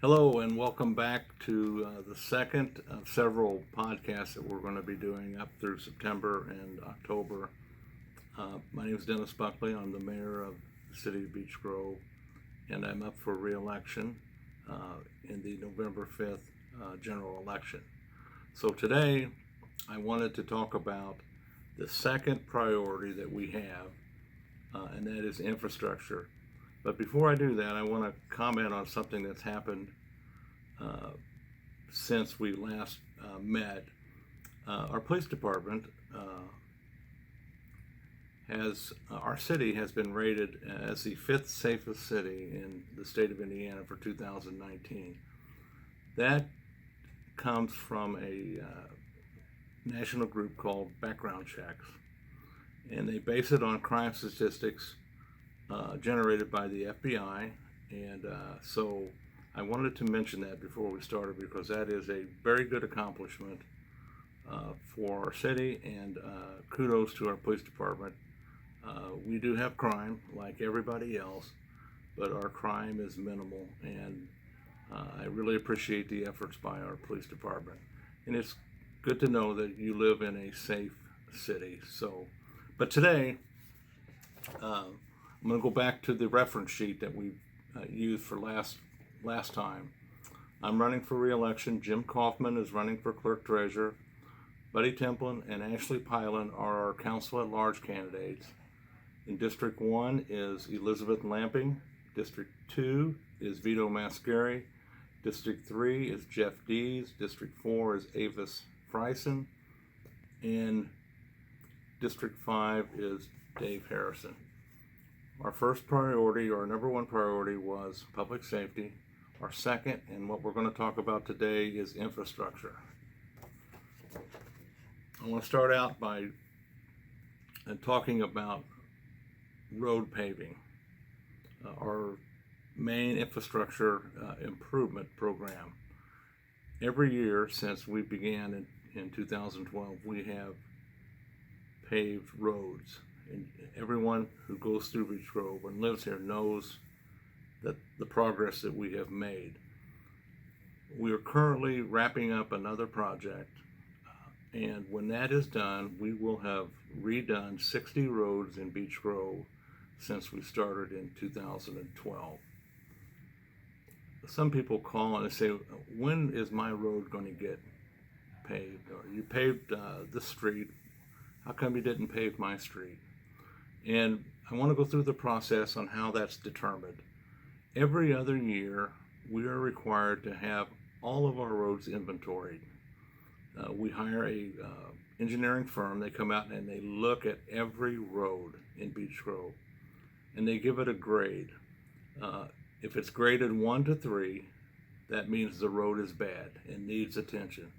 Hello, and welcome back to the second of several podcasts that we're going to be doing up through September and October. My name is Dennis Buckley. I'm the mayor of the city of Beech Grove, and I'm up for re-election in the November 5th general election. So today, I wanted to talk about the second priority that we have, and that is infrastructure. But before I do that, I want to comment on something that's happened uh, since we last met. Our police department our city has been rated as the fifth safest city in the state of Indiana for 2019. That comes from a national group called Background Checks, and they base it on crime statistics generated by the FBI. And so I wanted to mention that before we started because that is a very good accomplishment for our city, and kudos to our police department. We do have crime like everybody else, but our crime is minimal, and I really appreciate the efforts by our police department. And it's good to know that you live in a safe city. But today, I'm going to go back to the reference sheet that we used for last time. I'm running for re-election. Jim Kaufman is running for clerk treasurer. Buddy Templin and Ashley Pylan are our council at large candidates. In District 1 is Elizabeth Lamping. District 2 is Vito Mascari. District 3 is Jeff Dees. District 4 is Avis Friesen. And District 5 is Dave Harrison. Our first priority, or our number one priority, was public safety. Our second, and what we're going to talk about today, is infrastructure. I want to start out by talking about road paving, our main infrastructure improvement program. Every year since we began in 2012, we have paved roads. And everyone who goes through Beech Grove and lives here knows that the progress that we have made. We are currently wrapping up another project, and when that is done, we will have redone 60 roads in Beech Grove since we started in 2012. Some people call and they say, when is my road going to get paved? Or you paved this street, how come you didn't pave my street? And I want to go through the process on how that's determined. Every other year, we are required to have all of our roads inventoried. We hire a engineering firm. They come out and they look at every road in Beech Grove, and they give it a grade. If it's graded 1 to 3, that means the road is bad and needs attention.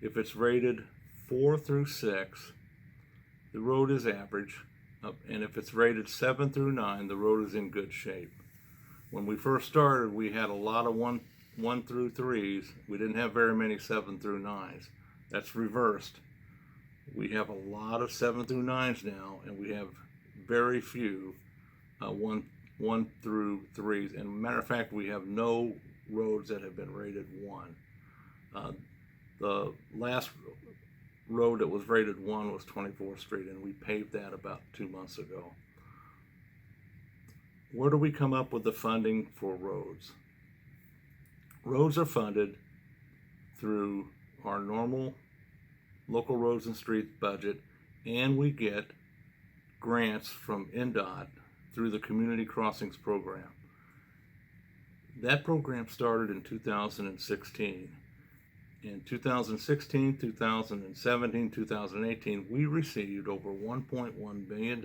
If it's rated 4 through 6, the road is average. And if it's rated 7 through 9, the road is in good shape. When we first started, we had a lot of 1 through 3s. We didn't have very many 7 through 9s. That's reversed. We have a lot of 7 through 9s now, and we have very few 1 through 3s. And matter of fact, we have no roads that have been rated 1. The last road that was rated 1 was 24th Street, and we paved that about 2 months ago. Where do we come up with the funding for roads? Roads are funded through our normal local roads and streets budget, and we get grants from NDOT through the Community Crossings program. That program started in 2016. In 2016, 2017, 2018, we received over $1.1 billion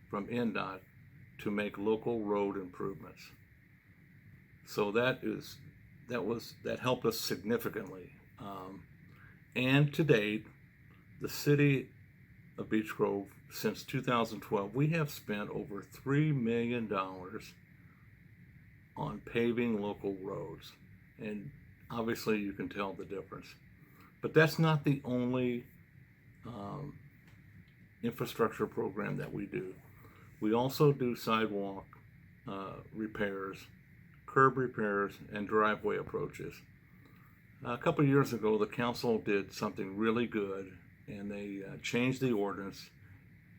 from NDOT to make local road improvements. So that helped us significantly. And to date, the city of Beech Grove, since 2012, we have spent over $3 million on paving local roads. And obviously, you can tell the difference. But that's not the only infrastructure program that we do. We also do sidewalk repairs, curb repairs, and driveway approaches. A couple of years ago, the council did something really good, and they changed the ordinance.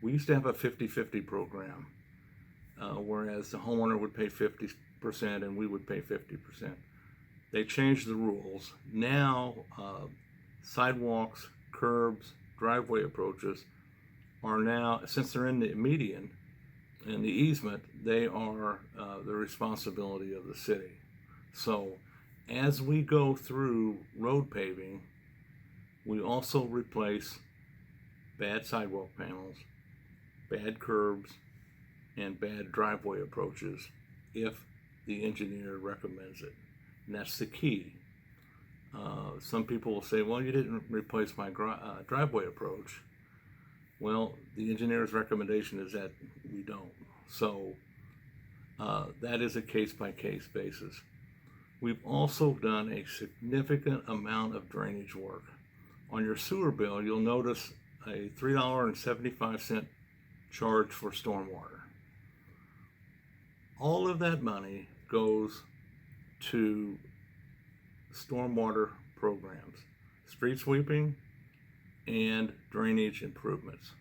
We used to have a 50-50 program, whereas the homeowner would pay 50% and we would pay 50%. They changed the rules. Now, sidewalks, curbs, driveway approaches are now, since they're in the median, in the easement, they are the responsibility of the city. So as we go through road paving, we also replace bad sidewalk panels, bad curbs, and bad driveway approaches if the engineer recommends it. And that's the key. Some people will say, well, you didn't replace my driveway approach. Well, the engineer's recommendation is that we don't. So that is a case-by-case basis. We've also done a significant amount of drainage work. On your sewer bill, you'll notice a $3.75 charge for stormwater. All of that money goes to stormwater programs, street sweeping, and drainage improvements.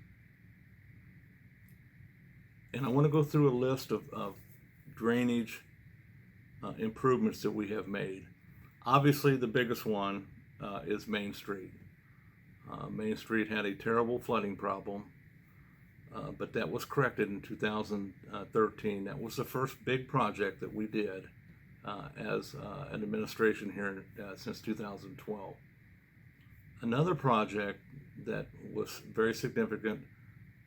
And I want to go through a list of drainage improvements that we have made. Obviously, the biggest one is Main Street. Main Street had a terrible flooding problem, but that was corrected in 2013. That was the first big project that we did as an administration here since 2012. Another project that was very significant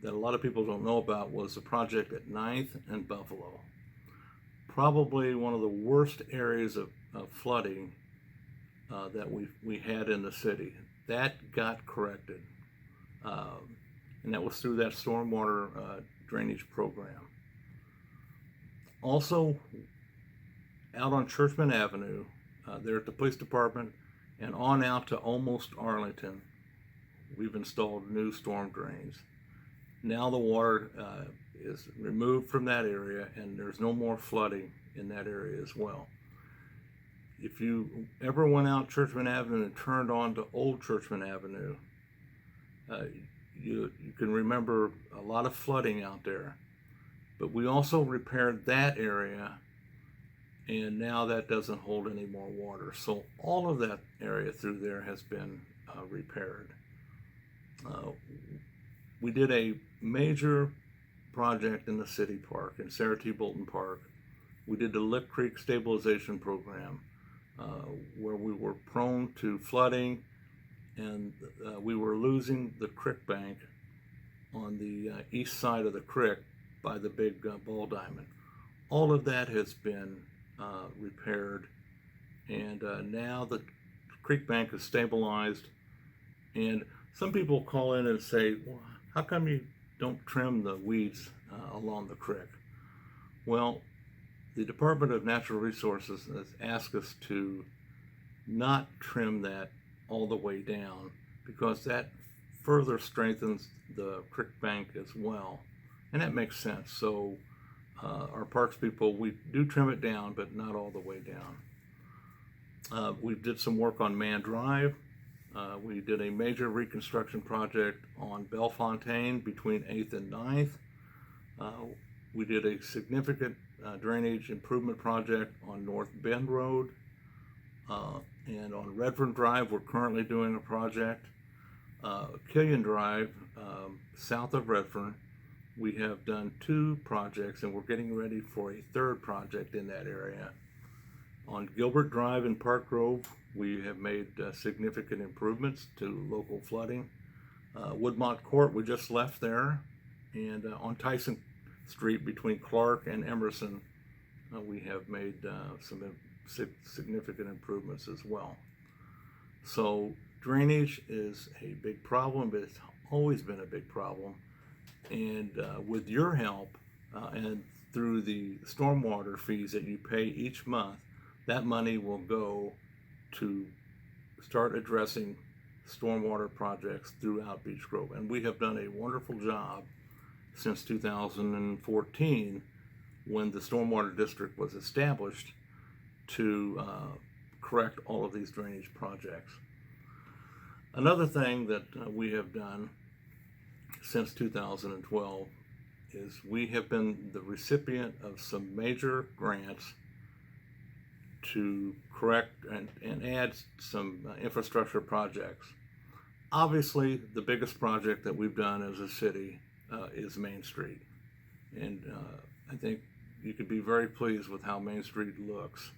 that a lot of people don't know about was the project at 9th and Buffalo. Probably one of the worst areas of flooding that we had in the city. That got corrected, and that was through that stormwater drainage program. Also, out on Churchman Avenue, there at the police department, and on out to almost Arlington, we've installed new storm drains. Now the water is removed from that area, and there's no more flooding in that area as well. If you ever went out Churchman Avenue and turned on to Old Churchman Avenue, you can remember a lot of flooding out there. But we also repaired that area, and now that doesn't hold any more water. So all of that area through there has been repaired. We did a major project in the city park, in Sarah T. Bolton Park. We did the Lick Creek Stabilization Program, where we were prone to flooding, and we were losing the creek bank on the east side of the creek by the big ball diamond. All of that has been repaired, and now the creek bank is stabilized. And some people call in and say, well, how come you don't trim the weeds along the creek? Well, the Department of Natural Resources has asked us to not trim that all the way down, because that further strengthens the creek bank as well, and that makes sense. So our parks people, we do trim it down, but not all the way down. We did some work on Man Drive. We did a major reconstruction project on Bellefontaine between 8th and 9th. We did a significant drainage improvement project on North Bend Road. And on Redfern Drive, we're currently doing a project. Killian Drive, south of Redfern, we have done 2 projects, and we're getting ready for a 3rd project in that area. On Gilbert Drive in Park Grove, we have made significant improvements to local flooding. Woodmont Court, we just left there. And on Tyson Street between Clark and Emerson, we have made some significant improvements as well. So drainage is a big problem, but it's always been a big problem. And with your help and through the stormwater fees that you pay each month, that money will go to start addressing stormwater projects throughout Beech Grove. And we have done a wonderful job since 2014, when the stormwater district was established. to correct all of these drainage projects. Another thing that we have done since 2012 is we have been the recipient of some major grants to correct and add some infrastructure projects. Obviously, the biggest project that we've done as a city is Main Street. And I think you could be very pleased with how Main Street looks.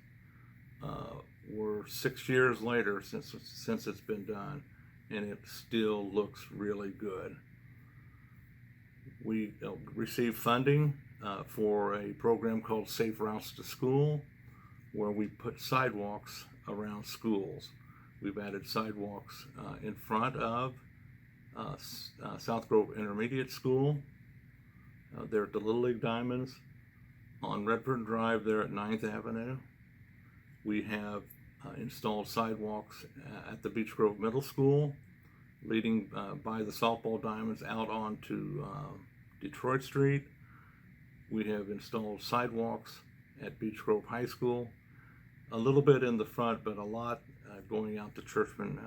We're 6 years later since it's been done, and it still looks really good. We received funding for a program called Safe Routes to School, where we put sidewalks around schools. We've added sidewalks in front of South Grove Intermediate School. There at the Little League Diamonds, on Redford Drive there at 9th Avenue. We have installed sidewalks at the Beech Grove Middle School, leading by the softball diamonds out onto Detroit Street. We have installed sidewalks at Beech Grove High School, a little bit in the front, but a lot going out to Churchman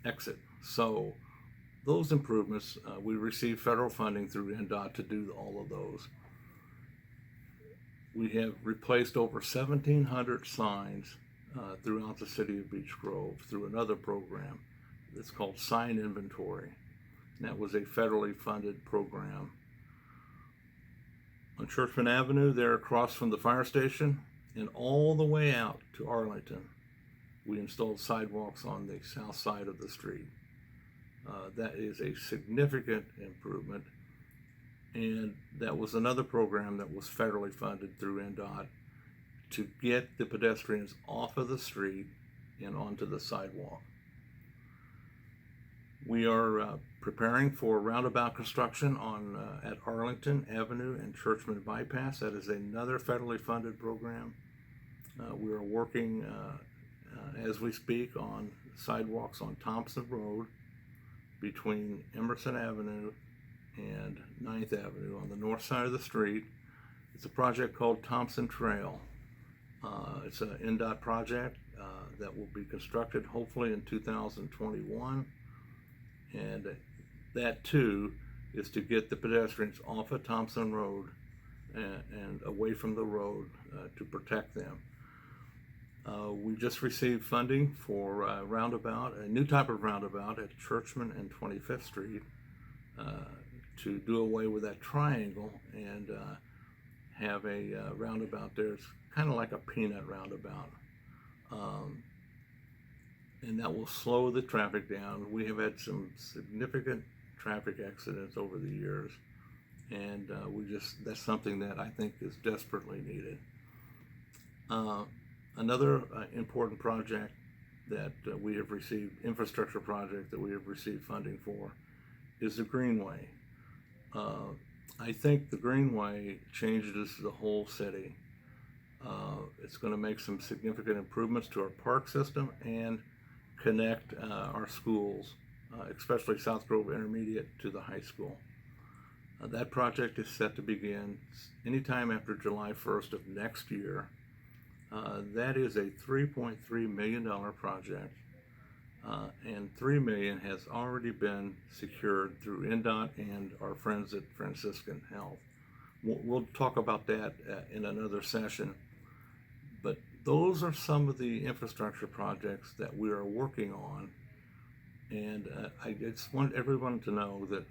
exit. So those improvements, we received federal funding through NDOT to do all of those. We have replaced over 1,700 signs throughout the city of Beech Grove through another program that's called Sign Inventory. And that was a federally funded program. On Churchman Avenue, there across from the fire station and all the way out to Arlington, we installed sidewalks on the south side of the street. That is a significant improvement, and that was another program that was federally funded through NDOT to get the pedestrians off of the street and onto the sidewalk. We are preparing for roundabout construction at Arlington Avenue and Churchman Bypass. That is another federally funded program. We are working as we speak on sidewalks on Thompson Road between Emerson Avenue and 9th Avenue on the north side of the street. It's a project called Thompson Trail. It's an NDOT project that will be constructed hopefully in 2021. And that too is to get the pedestrians off of Thompson Road and away from the road to protect them. We just received funding for a new type of roundabout at Churchman and 25th Street to do away with that triangle and have a roundabout there. It's kind of like a peanut roundabout. And that will slow the traffic down. We have had some significant traffic accidents over the years, and that's something that I think is desperately needed. Another important project that we have received, infrastructure project that we have received funding for, is the Greenway. I think the Greenway changes the whole city. It's going to make some significant improvements to our park system and connect our schools, especially South Grove Intermediate, to the high school. That project is set to begin anytime after July 1st of next year. That is a $3.3 million project, and $3 million has already been secured through NDOT and our friends at Franciscan Health. We'll talk about that in another session, but those are some of the infrastructure projects that we are working on, and I just want everyone to know that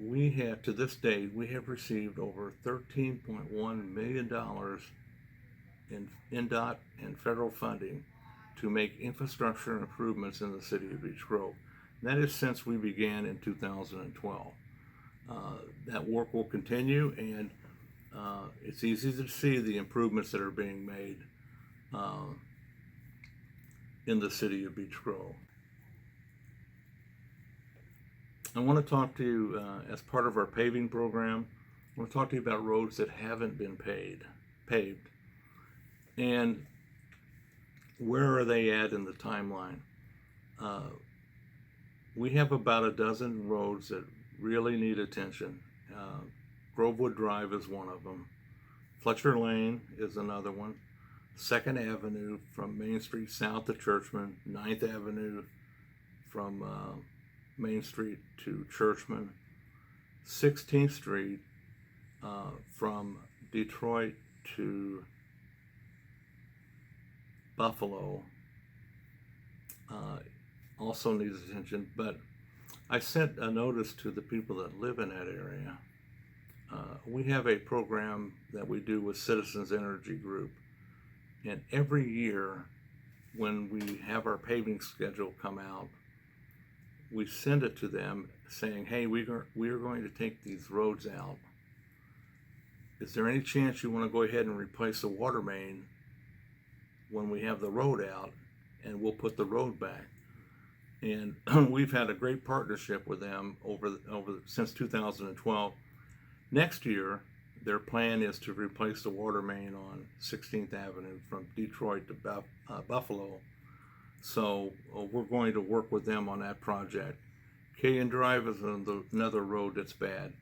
we have, to this date, we have received over $13.1 million in NDOT and federal funding to make infrastructure improvements in the city of Beech Grove. And that is since we began in 2012. That work will continue, and it's easy to see the improvements that are being made in the city of Beech Grove. I want to talk to you, as part of our paving program, I want to talk to you about roads that haven't been paved. And where are they at in the timeline? We have about a dozen roads that really need attention. Grovewood Drive is one of them. Fletcher Lane is another one. 2nd Avenue from Main Street south to Churchman. 9th Avenue from Main Street to Churchman. 16th Street from Detroit to Buffalo also needs attention, but I sent a notice to the people that live in that area. We have a program that we do with Citizens Energy Group, and every year when we have our paving schedule come out, we send it to them saying, hey, we are going to take these roads out. Is there any chance you want to go ahead and replace the water main when we have the road out, and we'll put the road back? And we've had a great partnership with them over since 2012. Next year, their plan is to replace the water main on 16th Avenue from Detroit to Buffalo. So we're going to work with them on that project. Kayan Drive is another road that's bad.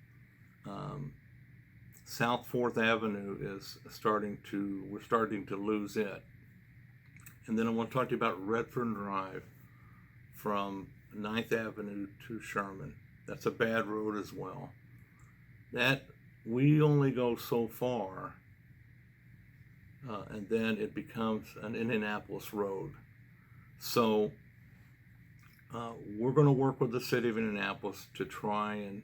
South 4th Avenue is we're starting to lose it. And then I want to talk to you about Redfern Drive from 9th Avenue to Sherman. That's a bad road as well. That we only go so far, and then it becomes an Indianapolis road. So we're going to work with the city of Indianapolis to try and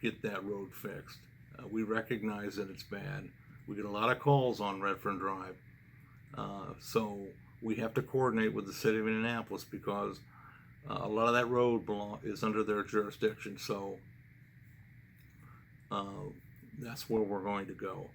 get that road fixed. We recognize that it's bad. We get a lot of calls on Redfern Drive. So we have to coordinate with the city of Indianapolis because a lot of that road is under their jurisdiction. So that's where we're going to go.